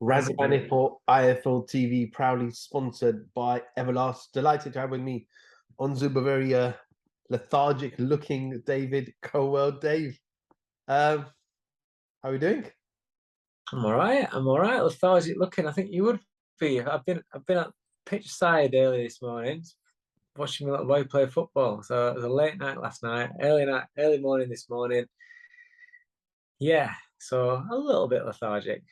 Razibani for IFL TV, proudly sponsored by Everlast. Delighted to have with me on Zoom a very lethargic-looking David Coldwell. Dave, how are we doing? I'm all right. I'm all right. Lethargic looking. I think you would be. I've been at pitch side early this morning, watching my little boy play football. So it was a late night last night, early morning this morning. Yeah. So a little bit lethargic.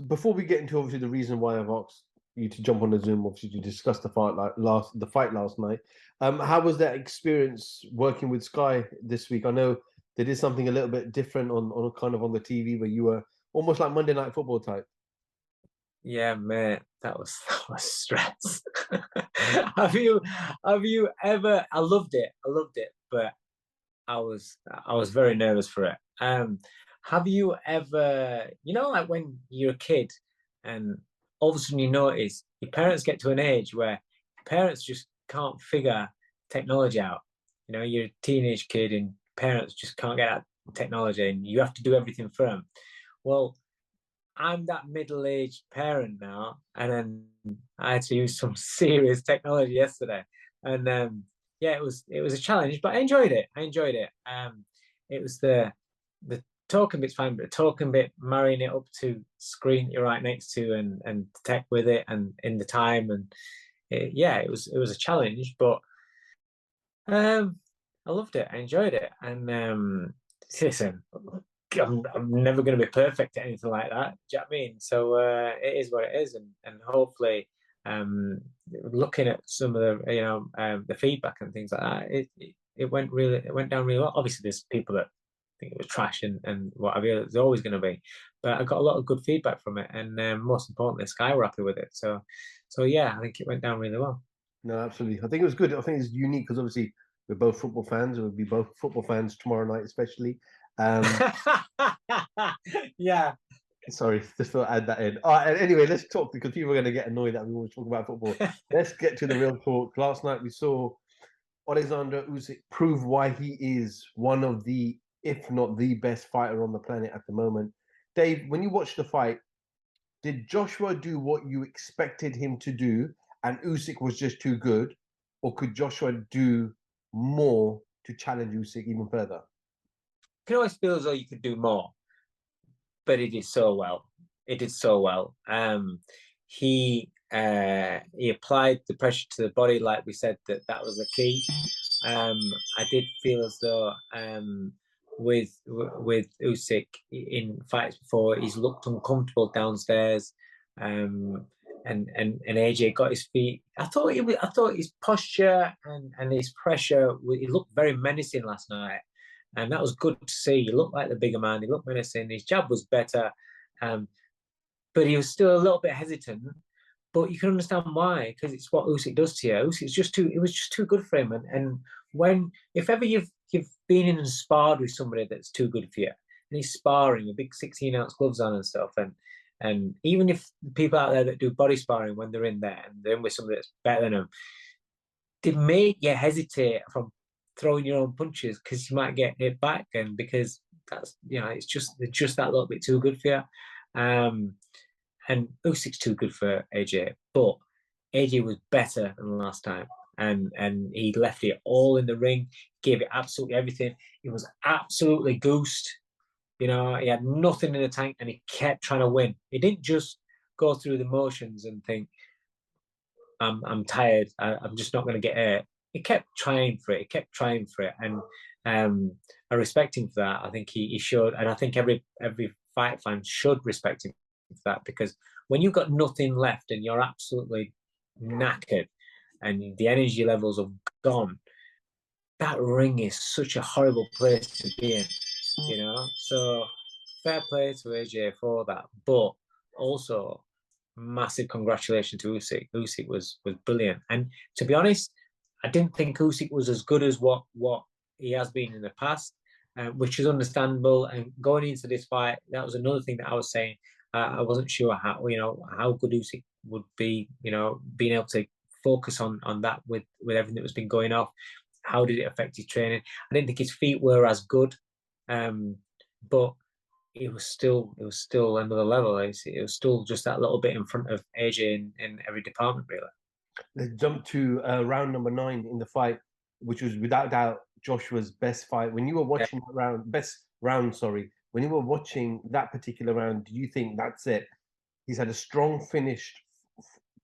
Before we get into obviously the reason why I've asked you to jump on the Zoom, obviously to discuss the fight last night. How was that experience working with Sky this week? I know they did something a little bit different on kind of on the TV where you were almost like Monday Night Football type. Yeah, mate, that was stress. Have you ever? I loved it. But I was very nervous for it. Have you ever, like when you're a kid and all of a sudden you notice your parents get to an age where parents just can't figure technology out. You're a teenage kid and parents just can't get out technology and you have to do everything for them. Well, I'm that middle-aged parent now, and then I had to use some serious technology yesterday, and yeah, it was a challenge, but I enjoyed it. It was the talking bit's fine, but the talking bit, marrying it up to screen that you're right next to, and tech with it, and in the time, and it was a challenge, but I loved it. I enjoyed it, and listen. I'm never going to be perfect at anything like that. Do you know what I mean? So it is what it is, and hopefully, looking at some of the feedback and things like that, it went down really well. Obviously, there's people that think it was trash and whatever. There's always going to be, but I got a lot of good feedback from it, and most importantly, Sky were happy with it. So yeah, I think it went down really well. No, absolutely. I think it was good. I think it's unique because obviously we're both football fans. We'll be both football fans tomorrow night, especially. Yeah. Sorry, just to add that in. All right, and anyway, let's talk because people are going to get annoyed that we always talk about football. Let's get to the real talk. Last night we saw Alexander Usyk prove why he is one of the, if not the best fighter on the planet at the moment. Dave, when you watched the fight, did Joshua do what you expected him to do and Usyk was just too good? Or could Joshua do more to challenge Usyk even further? Can always feel as though you could do more, but it did so well. It did so well. He applied the pressure to the body, like we said that was the key. I did feel as though with Usyk in fights before, he's looked uncomfortable downstairs. And AJ got his feet. I thought his posture and his pressure. He looked very menacing last night. And that was good to see. He looked like the bigger man. He looked menacing. His jab was better, but he was still a little bit hesitant. But you can understand why, because it's what Usyk does to you. Usyk's just too. It was just too good for him. And if ever you've been in and sparred with somebody that's too good for you, and he's sparring with big 16-ounce gloves on and stuff, and even if the people out there that do body sparring when they're in there and they're in with somebody that's better than them, they make you hesitate from throwing your own punches because you might get hit back, and because that's it's just that little bit too good for you. And Usyk's too good for AJ, but AJ was better than last time, and he left it all in the ring, gave it absolutely everything. He was absolutely goosed. He had nothing in the tank, and he kept trying to win. He didn't just go through the motions and think, I'm tired. I'm just not going to get hurt. He kept trying for it. And I respect him for that. I think he should, and I think every fight fan should respect him for that, because when you've got nothing left and you're absolutely knackered and the energy levels have gone, that ring is such a horrible place to be in. So fair play to AJ for that, but also massive congratulations to Usyk. Usyk was brilliant, and to be honest, I didn't think Usyk was as good as what he has been in the past, which is understandable. And going into this fight, that was another thing that I was saying. I wasn't sure how good Usyk would be. Being able to focus on that with everything that was been going off. How did it affect his training? I didn't think his feet were as good, but it was still another level. It was still just that little bit in front of AJ in every department, really. Let's jump to round number 9 in the fight, which was without doubt Joshua's best fight. When you were Yeah. watching that round, best round, sorry, when you were watching that particular round, do you think that's it? He's had a strong finish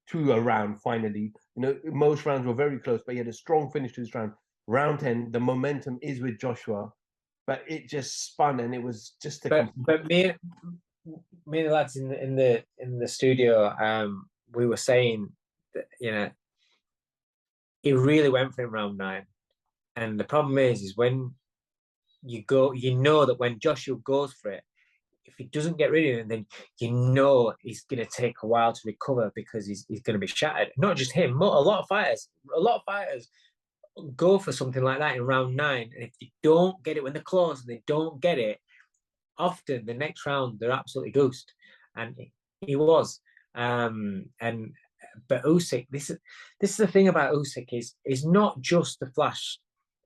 to a round finally. You know, most rounds were very close, but he had a strong finish to this round. Round 10, the momentum is with Joshua, but it just spun and it was just a But me and the lads in the studio, we were saying that, you know, he really went for him round 9. And the problem is when you go, you know that when Joshua goes for it, if he doesn't get rid of him, then you know he's going to take a while to recover because he's going to be shattered. Not just him, a lot of fighters go for something like that in round 9, and if they don't get it when they're close and they don't get it, often the next round they're absolutely goosed, and he was. But Usyk, this is the thing about Usyk is not just the flash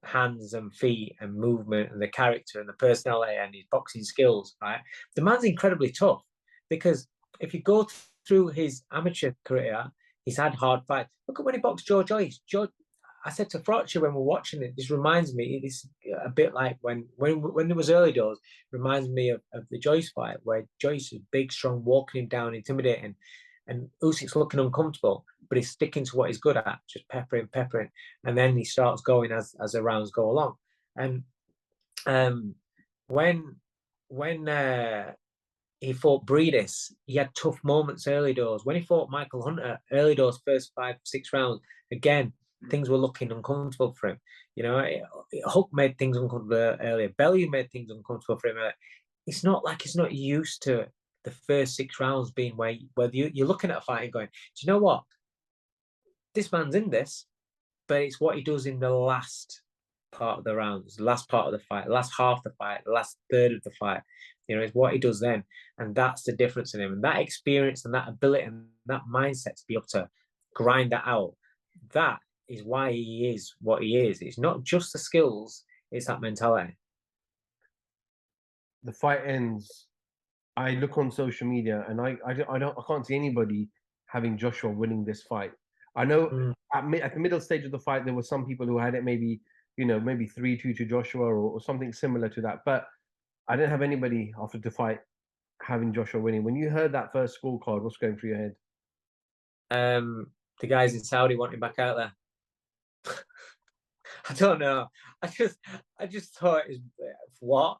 hands and feet and movement and the character and the personality and his boxing skills, right? The man's incredibly tough, because if you go through his amateur career, he's had hard fights. Look at when he boxed Joe Joyce. I said to Frotcher when we're watching it, this reminds me, this a bit like when it was early doors, reminds me of the Joyce fight, where Joyce is big, strong, walking him down, intimidating, and Usyk's looking uncomfortable, but he's sticking to what he's good at, just peppering, and then he starts going as the rounds go along. And when he fought Breedis, he had tough moments early doors. When he fought Michael Hunter, early doors, first 5-6 rounds, again, things were looking uncomfortable for him. You know, Hook made things uncomfortable earlier. Bellew made things uncomfortable for him. It's not like he's not used to the first 6 rounds being where you're looking at a fight and going, do you know what? This man's in this, but it's what he does in the last part of the rounds, the last part of the fight, the last half of the fight, the last third of the fight. You know, it's what he does then. And that's the difference in him. And that experience and that ability and that mindset to be able to grind that out, that is why he is what he is. It's not just the skills, it's that mentality. The fight ends. I look on social media and I can't see anybody having Joshua winning this fight. I know at the middle stage of the fight there were some people who had it maybe 3-2 to Joshua or something similar to that, but I didn't have anybody after the fight having Joshua winning. When you heard that first scorecard, what's going through your head? The guys in Saudi want him back out there. I don't know. I just thought, what?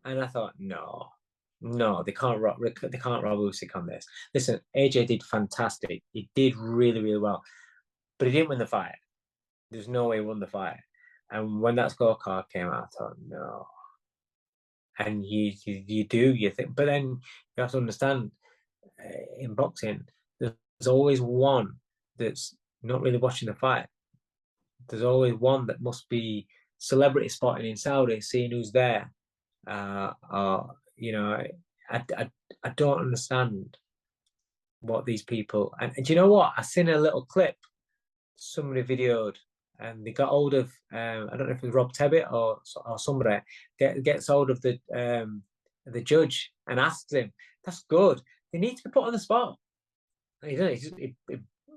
And I thought, no, they can't rob Usyk on this. Listen, AJ did fantastic. He did really, really well, but he didn't win the fight. There's no way he won the fight. And when that scorecard came out, I thought, no. And you think, but then you have to understand, in boxing, there's always one that's not really watching the fight. There's always one that must be celebrity spotting in Saudi, seeing who's there. You know, I don't understand what these people, and do you know what? I seen a little clip somebody videoed, and they got hold of I don't know if it was Rob Tebbit or somebody gets hold of the judge and asks him, "That's good. They need to be put on the spot." And he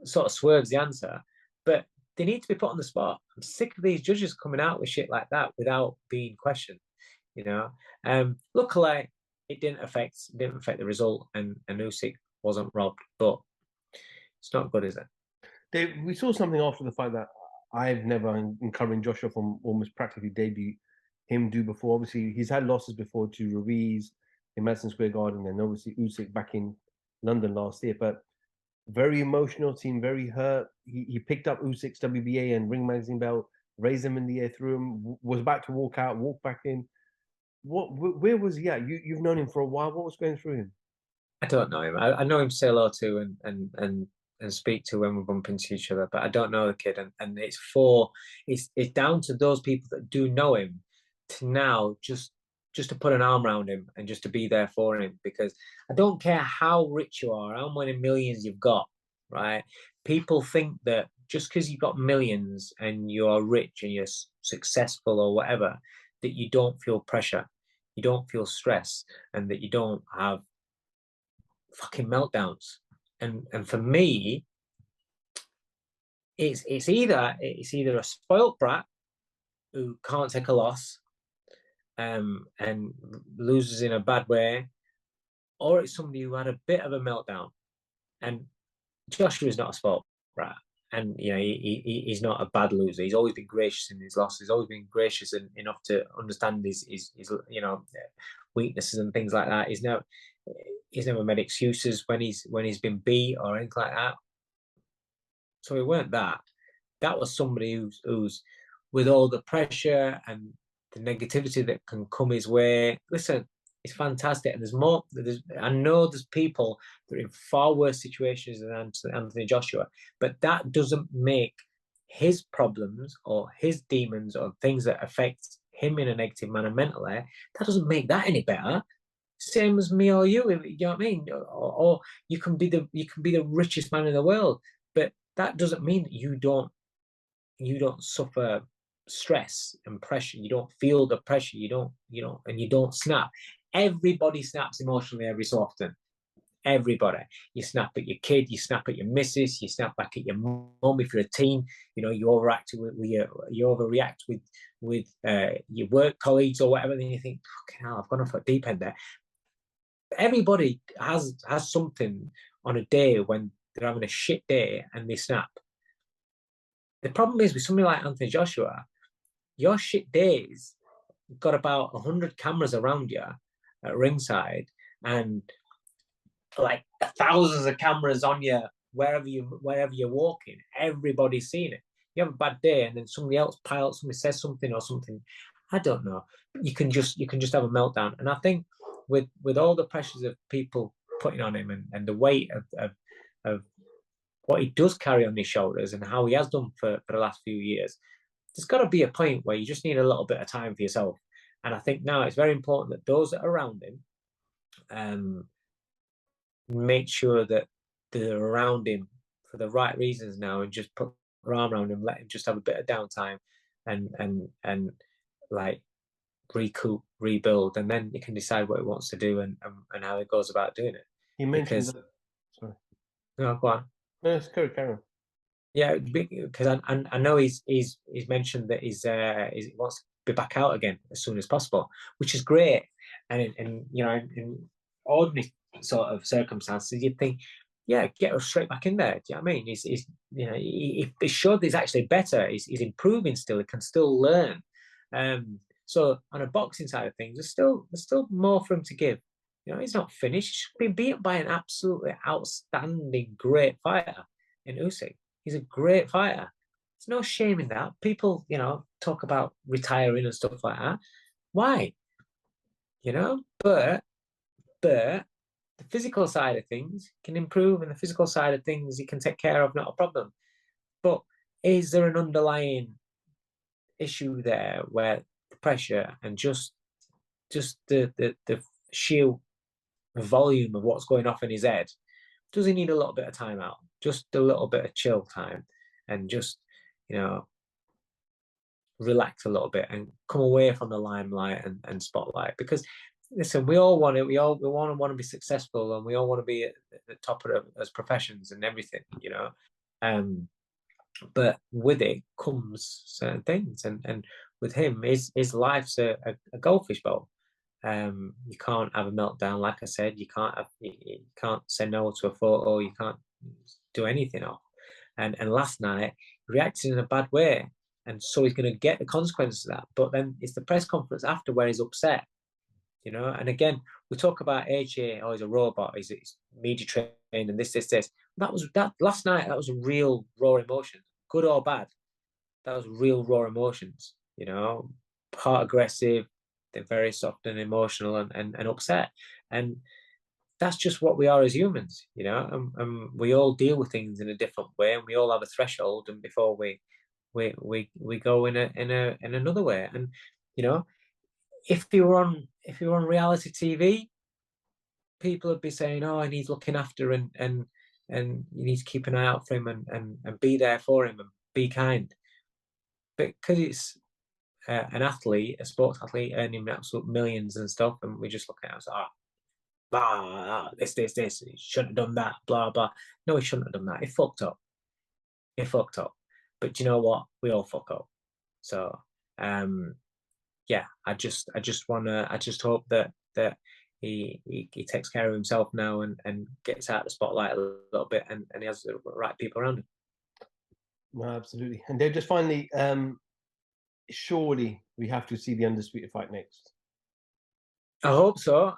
sort of swerves the answer, but they need to be put on the spot. I'm sick of these judges coming out with shit like that without being questioned. You know, luckily it didn't affect the result, and Usyk wasn't robbed, but it's not good, is it? Dave, we saw something after the fight that I've never encouraged Joshua from almost practically debut him do before. Obviously, he's had losses before to Ruiz in Madison Square Garden, and obviously Usyk back in London last year. But very emotional, seemed very hurt. He picked up Usyk's WBA and ring magazine belt, raised him in the air, threw him, was about to walk out, walk back in. Where was he at? You've known him for a while. What was going through him? I don't know him. I know him, say hello to and speak to when we bump into each other, but I don't know the kid. And it's down to those people that do know him to now just to put an arm around him and just to be there for him, because I don't care how rich you are, how many millions you've got, right? People think that just because you've got millions and you're rich and you're successful or whatever, that you don't feel pressure. you don't feel stress, and that you don't have fucking meltdowns. And for me, it's either a spoilt brat who can't take a loss, and loses in a bad way, or it's somebody who had a bit of a meltdown. And Joshua's not a spoilt brat, and he's not a bad loser. He's always been gracious in his losses. He's always been gracious enough to understand his weaknesses and things like that. He's never made excuses when he's been beat or anything like that. So he weren't that. That was somebody who's with all the pressure and the negativity that can come his way. Listen, it's fantastic, and there's more. I know there's people that are in far worse situations than Anthony Joshua, but that doesn't make his problems or his demons or things that affect him in a negative manner mentally. That doesn't make that any better. Same as me or you. You know what I mean? Or you can be the richest man in the world, but that doesn't mean that you don't suffer stress and pressure. You don't feel the pressure. You don't snap. Everybody snaps emotionally every so often. Everybody. You snap at your kid, you snap at your missus, you snap back at your mum if you're a teen. You overreact with your work colleagues or whatever. Then you think, fucking hell, I've gone off a deep end there. Everybody has something on a day when they're having a shit day and they snap. The problem is with somebody like Anthony Joshua, your shit days got about 100 cameras around you at ringside, and like thousands of cameras on you wherever you're walking. Everybody's seeing it. You have a bad day, and then somebody says something or something. I don't know. You can just have a meltdown. And I think with all the pressures of people putting on him and the weight of what he does carry on his shoulders and how he has done for the last few years, there's got to be a point where you just need a little bit of time for yourself. And I think now it's very important that those that are around him make sure that they're around him for the right reasons now, and just put their arm around him, let him just have a bit of downtime and like recoup, rebuild, and then he can decide what he wants to do and how he goes about doing it. He mentioned sorry. No, go on. No, it's good, Karen. Yeah, because I know he's mentioned that he wants to be back out again as soon as possible, which is great. And in ordinary sort of circumstances, you'd think, yeah, get us straight back in there. Do you know what I mean? He's showed he's actually better. He's improving still. He can still learn. So on a boxing side of things, there's still more for him to give. He's not finished. He's been beaten by an absolutely outstanding, great fighter in Usyk. He's a great fighter. There's no shame in that. People, talk about retiring and stuff like that. Why? But the physical side of things can improve, and the physical side of things he can take care of, not a problem. But is there an underlying issue there where the pressure and just the sheer volume of what's going off in his head, does he need a little bit of time out, just a little bit of chill time, and just relax a little bit and come away from the limelight and spotlight? Because listen, we all want to be successful, and we all want to be at the top of as professions and everything, but with it comes certain things, and with him, his life's a goldfish bowl. You can't have a meltdown, like I said. You can't say no to a photo. You can't do anything off. And last night, he reacted in a bad way, and so he's going to get the consequences of that. But then it's the press conference after where he's upset, And again, we talk about AJ, he's a robot, he's media trained, and this. That last night. That was a real raw emotion, good or bad. That was real raw emotions. Part aggressive. They're very soft and emotional and upset, and that's just what we are as humans, and we all deal with things in a different way, and we all have a threshold, and before we go in another way. And if you were on reality TV, people would be saying, oh, and he's looking after and you need to keep an eye out for him and be there for him and be kind. But because it's an athlete, a sports athlete, earning absolute millions and stuff, and we just look at it as this, he shouldn't have done that, blah blah. No, he shouldn't have done that. He fucked up. He fucked up. But you know what? We all fuck up. So yeah, I just hope that he takes care of himself now and gets out of the spotlight a little bit, and he has the right people around him. No, absolutely. And Dave, just finally, surely we have to see the Undisputed fight next. I hope so.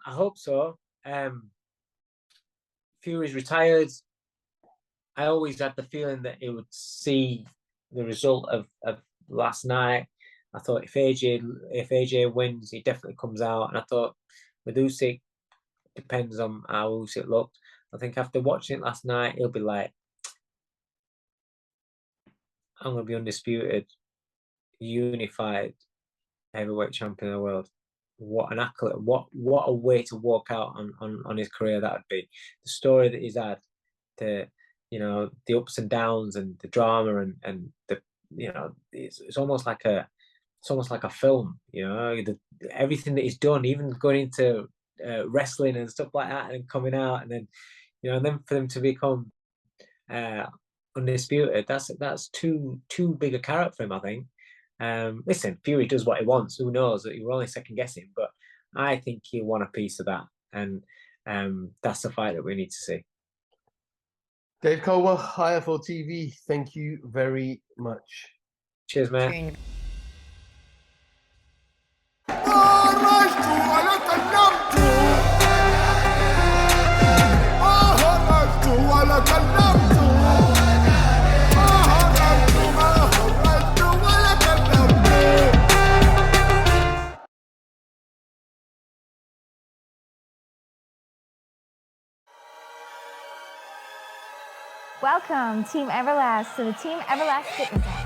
Fury's retired. I always had the feeling that he would see the result of last night. I thought if AJ wins, he definitely comes out. And I thought with Usyk, depends on how Usyk looked. I think after watching it last night, he'll be like, I'm going to be undisputed, unified heavyweight champion of the world. What an accolade! What a way to walk out on his career that would be. The story that he's had, the ups and downs and the drama and the it's almost like a film. Everything that he's done, even going into wrestling and stuff like that, and coming out, and then and then for them to become undisputed, that's too big a carrot for him, I think. Listen, Fury does what he wants. Who knows? We're only second guessing, but I think he'll want a piece of that, and that's the fight that we need to see. Dave Coldwell, IFL TV. Thank you very much. Cheers, man. Welcome, Team Everlast, to the Team Everlast Fitness app.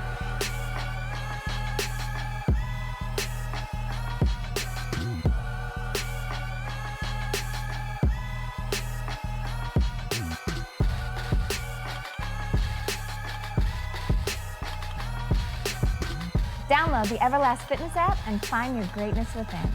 Download the Everlast Fitness app and find your greatness within.